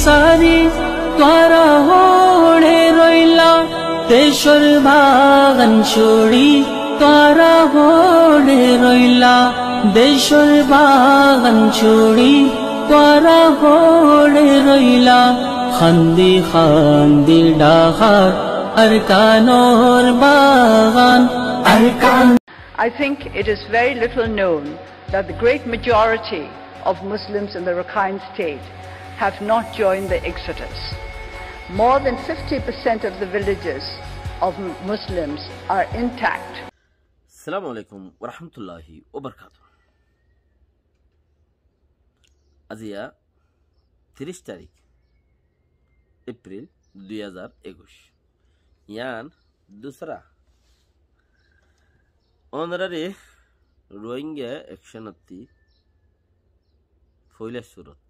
সারি তোরা হোড়ে রইলা দেশর বাগান ছড়ি তোরা হোড়ে রইলা দেশর বাগান ছড়ি তোরা হোড়ে রইলা খান্দি খান্দি ডাহার আরকানোর বাগান Arkan I think it is very little known that the great majority of Muslims in the Rakhine State have not joined the exodus. More than 50% of the villages of Muslims are intact. Assalamu alaikum wa rahmatullahi wa barakatuh. Azia 30 তারিখ April 2021 ইয়ান দুসরা অনারারে রোহিঙ্গা একশনাত্তি ফইলা সুরত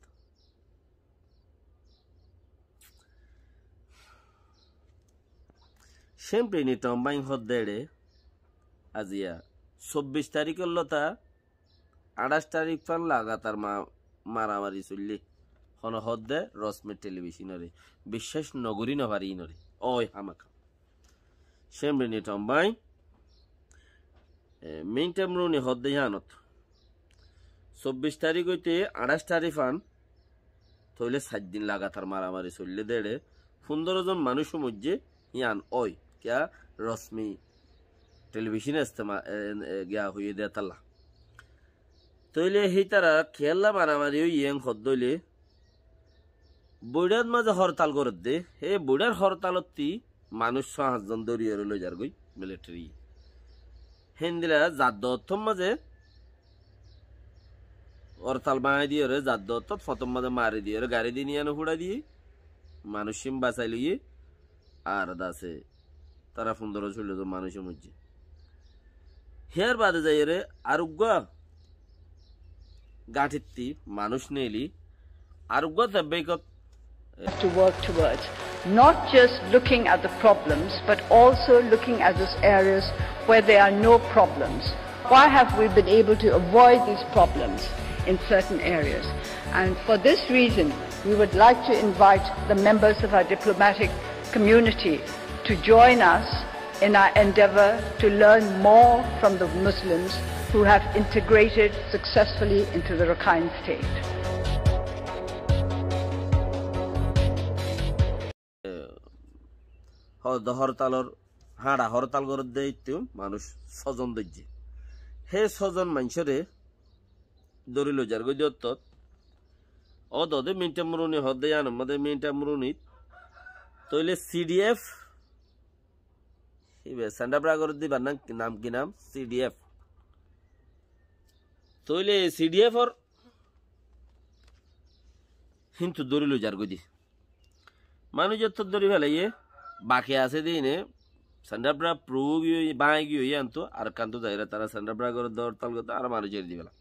শেমপ্রেনি টম্বাইং হদ্দেড়ে আজিয়া 24 তারিখের লতা 28 তারিখ পান লাগাতার মারামারি চললি হন হদ্দে রসমে টেলিভিশনরে বিশ্বাস নগরী নভারি নরে ওই হামাকা শেমপ্রেনি টম্বাইং মেইনটামরুনি হদ্দে হানত 24 তারিখ হইতে 28 তারিখ পান তইলে 7 দিন লাগাতার মারামারি চললে দেড়ে 15 জন মানুষ মধ্যে ইয়ান ওই क्या रश्मि टेलिविजन इस्तेमाल गया हुई देताला तो ये ही तरह खेलला मारामारी यें खद्दले बुढ़ार माঝে हड़ताल कर दे हे बुढ़ार हड़तालती मानुष 5 জন দরিয়ে রইল যার গই মিলিটারি হিন্দিলা জাদ্দতম মাঝে হরতাল বানাই দিয়ে রে জাদ্দত প্রথম মাঝে মারি দিয়ে রে গাড়ি দিয়ে নিয়ে ফুড়া দিয়ে মানুষ সিম বাঁচাই লইয়ে আর দাসে তারা 15-16 জন মানুষের মধ্যে হেয়ার বাদে যাই রে আরোগ্য গাঠিতি মানুষ নেলি আরোগ্য তবেকত To work towards not just looking at the problems but also looking at those areas where there are no problems. Why have we been able to avoid these problems in certain areas? And for this reason we would like to invite the members of our diplomatic community to join us in our endeavor to learn more from the Muslims who have integrated successfully into the Rakhine State. হরতালর হাড়া হরতাল করে দেইতো মানুষ 6 জন দইছে হে 6 জন মানুষরে দরিল যার গজত ও দদে মিন্টামরুনি হদে জান মদে মিন্টামরুনি তইলে CDF ইবে সান্ডাব্রা করে দিবার নাম কি নাম সিডিএফ তইলে সিডিএফ আর হিন্তু দরিল যার গদি মানুষ যত দরি ফেলাইয়ে বাকি আছে দিনে সান্ডাব্রা প্রো গিয়ে বাই গিয়ে আনতো আর কান্ত যাইরা তারা সান্ডাব্রা করে দরতাল করতে আর মানুষ জেরি দিবেলা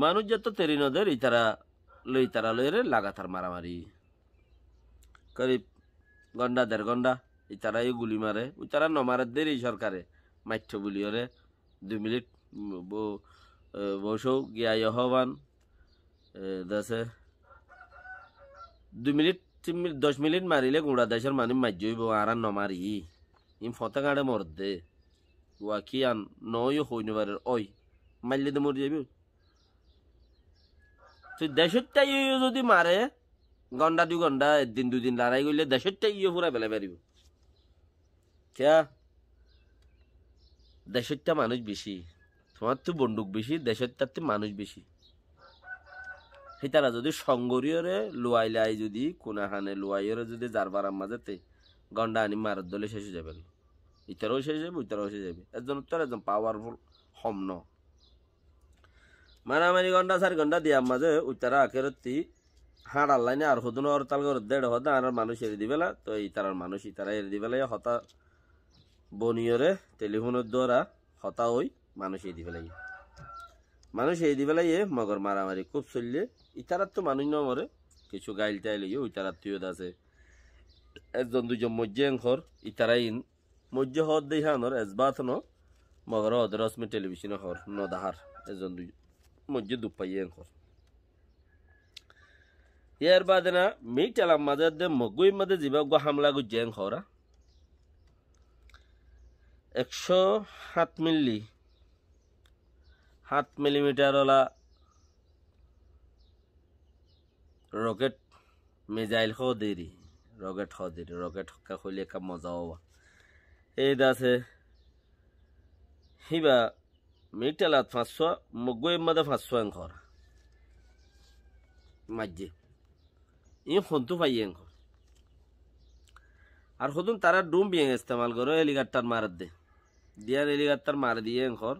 মানুষ যত তেরি নদের ইতারা লইরে লাগাতার মারামারি করিব গন্ডা 1.5 ঘন্টা ইতারা এই গুলি মারে ইতারা নমারে দেরি সরকারে মাইঠ্য বুলিয়রে 2 মিনিট বসো গিয়া হবান দাসে 2 মিনিট 10 মিনিট মারিলে গুড়া দেশের মানুষ মাইজইব আর নমারি ইম ফতা গাড়ে মরদে ওয়াকিয়ান নয় হইনবারের ওই মাইলে দে মর যাবি তুই দেশটাই যদি মারে ঘন্টা 2 ঘন্টা একদিন 2 দিন লড়াই করলে দেশটাই পুরা বেলা বেরিব क्या দেশটা মানুষ বেশি তোমার তো বন্দুক বেশি দেশটাতে মানুষ বেশি হিতারা যদি সংগরিয়রে লুয়াইলাই যদি কোনাহানে লুয়াইরে যদি জারবারাম মাঝেতে গন্ডা আনি মারত দলে শেষ হয়ে যাবে ইতারাও শেষ যাবে ইতারাও শেষ যাবে একজন উত্তর একজন পাওয়ারফুল হম ন মারামারি ঘন্টা 4 ঘন্টা দিয়া মাঝে উত্তরা আখেরতি হাড়ার লাইনে আর হদুন হরতাল করে 1.5 হদা আর মানুষ এর দিবেলা তো ইতারার মানুষ ইতারা এর দিবেলা হতা বনিয়রে টেলিফোনের দ্বারা হতা হই মানুষ এই দিবেলাই মানুষ এই দিবেলাই মগর মারামারি খুব চললে ইতারার তো মানুষ ন মরে কিছু গাইল টাইল ওই তারা তুই আছে একজন দুজন মজ্জে ঘর ইতারাইন মজ্জে হদ দেই হানর এজবাত ন মগর অদরসমে টেলিভিশন হর ন দাহার একজন দুই মজ্জে দুপাইয়ে ঘর ইয়ার বাদে না মিটালাম মাঝে দে মগুই মাঝে জিবা গো হামলা গো জেং খরা 107 মিলিমিটার ওলা রকেট মিসাইল খো দেরি রকেট হকা হইলে কা মজা হওয়া এই দাসে হিবা মিটালাত 500 মগুই মাঝে 500 খরা মাঝে ই হন্তু পাইয়েন আর হতুন তারা ডুম বিয়ে ইস্তেমাল করে হেলিকপ্টার মার দে দিয়ার হেলিকপ্টার মার দিয়ে ঘর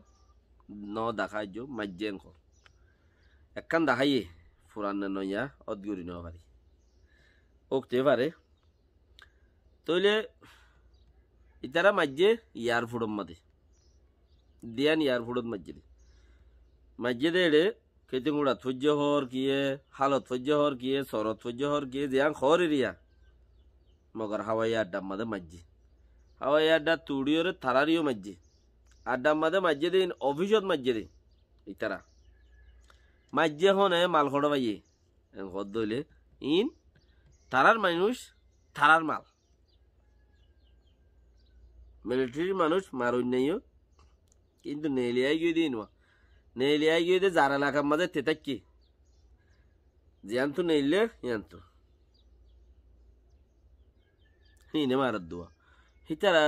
ন দেখাই যো মাজ্জে ঘর একখান দেখাইয়ে ফুরান নইয়া অদগুরি ন পারি ওকতে পারে তইলে ইতারা মাজ্জে ইয়ার ফুড়ম মাদে দিয়ান ইয়ার ফুড়ত মাজ্জে দে কেতে গুড়া থজ্য হর কিয়ে হালত থজ্য হর কিয়ে সরত থজ্য হর কিয়ে জিয়াং খর এরিয়া মগর হাওয়াই আড্ডা মাদে মাজ্জি হাওয়াই আড্ডা তুড়িওরে থারারিও মাজ্জি আড্ডা মাদে মাজ্জে দিন অফিসত মাজ্জে দিন ইতারা মাজ্জে হনে মাল খড় পাইয়ে ঘর দইলে ইন তারার মানুষ থারার মাল মিলিটারির মানুষ মারুন নেইও কিন্তু নেলিয়াই গিয়ে দিন নেলিয়াই গিয়ে দিয়ে যারা এলাকার মাঝে তেতাক্কি জিয়ান্তু নেইলে ইয়ান্তু হিনে মারার দোয়া হিতারা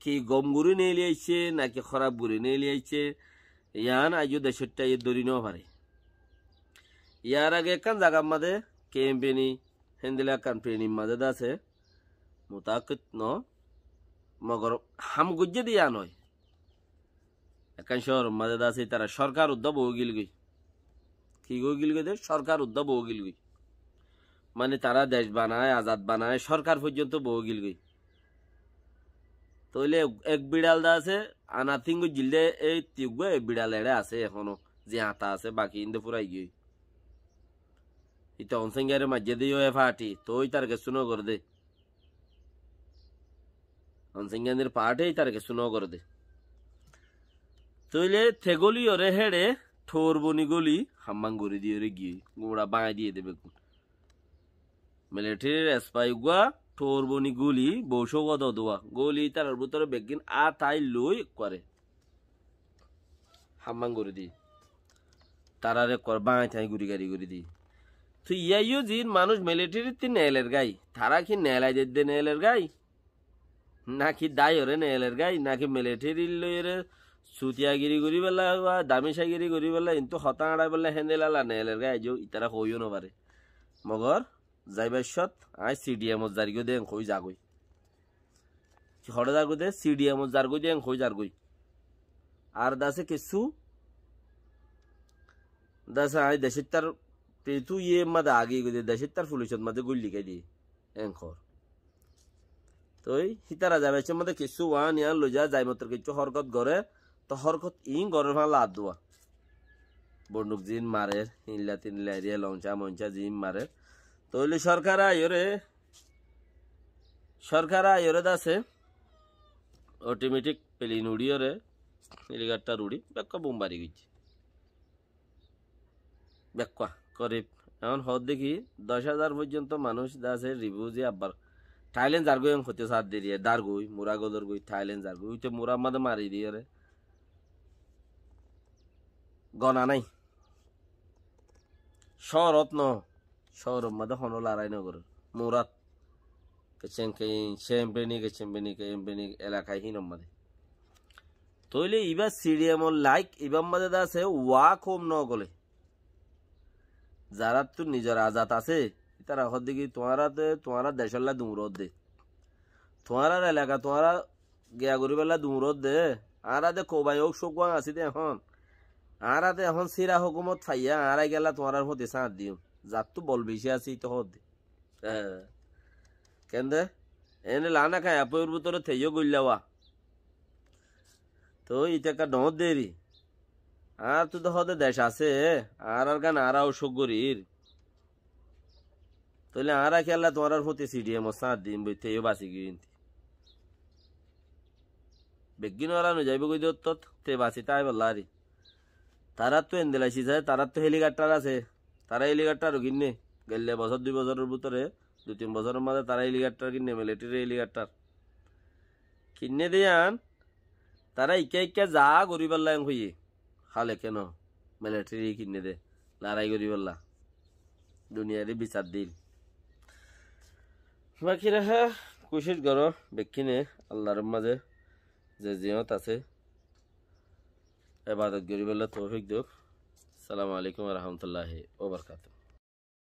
কি গম গুড়ি নিয়ে লিয়াইছে নাকি খারাপ গুড়ি নিয়ে লিয়াইছে ইয়ান আজও দেশটা ইয়ে দড়ি নেওয়া পারে ইয়ার আগে একখান জায়গার মাঝে কেম্পেনি হেন্দিলা কাম্পেনির মাঝে আছে মোতাকিত ন মগর হাম গুজ্জে দিয়া নয় একখান শহর মাঝে আছে তারা সরকার উদ্যোগ হয়ে গিল গই কি গো গিল গই সরকার উদ্যোগ হয়ে গিল গই মানে তারা দেশ বানায় আজাদ বানায় সরকার পর্যন্ত বউ গিল গই তইলে এক বিড়াল দা আছে আনাথিঙ্গু জিলদে এই তিউগো এক বিড়াল এড়ে আছে এখনো যে হাতা আছে বাকি ইন্দে পুরাই গই ইতা অনসেঙ্গারে মাঝে দিও এ ফাটি তোই তার কে শুনো করে দে অনসেঙ্গানের পাটে তার কে শুনো করে দে তইলে থেগলি ওরে হেড়ে ঠোর বনি গলি হাম্মাঙ্গুরি দিয়ে রে গিয়ে গুড়া বাঁয় দিয়ে দেবে মিলিটারির এসপাই গুয়া ঠোর বনি গুলি বৌসো দোয়া গলি তার ভিতরে বেগিন আ তাই লই করে হাম্মাঙ্গুরি দি তারারে কর বাঁয় তাই গুড়ি গাড়ি গুড়ি দি তো ইয়াইও জিন মানুষ মিলিটারির তি নেলের গাই তারা কি নেলাই দে নেলের গাই নাকি দায়রে নেলের গাই নাকি মিলিটারির লইরে সুতিয়াগিরি করি বেলা বা দামিসাগিরি করি বেলা কিন্তু হতা আড়াই বেলা হেন্দেলালা নেলের গাই যে ইতারা কইও নপারে মগর যাইবাসত আই সিডিএম জারিগো দেন কই যাগই হড় যাগো দে সিডিএম জারগো দেন কই যারগই আর দাসে কিছু দাসে আই দেশের তার পেতু ইয়ে মাদে আগে গই দেশের তার পুলিশত মাদে গুলি খাই দি এনখর তোই হিতারা যাইবাসের মধ্যে কিছু ওয়ান ইয়ান লই যাই মতর কিছু হরকত গরে তো হরকত ইন গরের ভাঙ লাদ দোয়া বন্দুক জিন মারে ইল্লা তিনলা এরিয়া লঞ্চা মঞ্চা জিন মারে তইলে সরকার আয়রে দাসে অটোমেটিক প্লেন উড়িয়রে হেলিকপ্টার উড়ি বেক্কা বোমবারি গেছে বেক্কা করিব এখন হদ দেখি 10,000 পর্যন্ত মানুষ দাসে রিভিউজি আবার থাইল্যান্ড যার গই হতে সাথ দিয়ে দার গই মুরা গদর গই থাইল্যান্ড যার গই উইতে মুরা মাদে মারি দিয়ে রে গনা নাই শরত ন শহর মধ্যে হন লড়াই নগর মুরাত চেম্পেনি এলাকায় হিনম মাদে তইলে ইবা সিডিএম লাইক ইবাম মাদে আছে ওয়া কম ন গলে যারা তো নিজের আজাদ আছে তারা হদ দিকে তোমারা দেশল্লা দুমরত দে তোমার এলাকা তোমারা গিয়া করি বেলা দুমরত দে আর আদে কোবাই হোক শোক আছে দে আর আদে এখন সিরা হুকুমত ফাইয়া আর গেলা তোমার হতে সাঁত দিও যার তো বল বেশি আছে তো হদ কেন দে এনে লানা খায় আপের ভিতরে থেইও গইলাওয়া তো ইটা ডর দেরি আর তো হদে দেশ আছে আর গান আর অসুখ গরির তাহলে আর খেলা তোমার হতে সিডিএম সাত দিন বইতেও বাঁচি গিয়ে বেগিন ওরানো যাইব কই দত্ত তে বাঁচি তাই বললা আরে তারা তো এনদেলাইছি যায় তারা তো হেলিকপ্টার আছে তারা হেলিকপ্টার কিনে গেলে বছর 2 বছরের ভিতরে 2-3 বছরের মাঝে তারা হেলিকপ্টার কিনে মিলিটারি হেলিকপ্টার কিনে দিয়ান তারা ইকা যা করি পারলাম হইয়ে হালে কেন মিলিটারি কিনে দে লড়াই করি পারলা দুনিয়ারে বিচার দিল বাকি রাখা কোশিশ করো বেক্ষিনে আল্লাহর মাঝে যে জিয়ত আছে ইবাদত করি বললে তৌফিক দিও। আসসালামু আলাইকুম ওয়া রাহমাতুল্লাহি ওয়া বারাকাতুহু।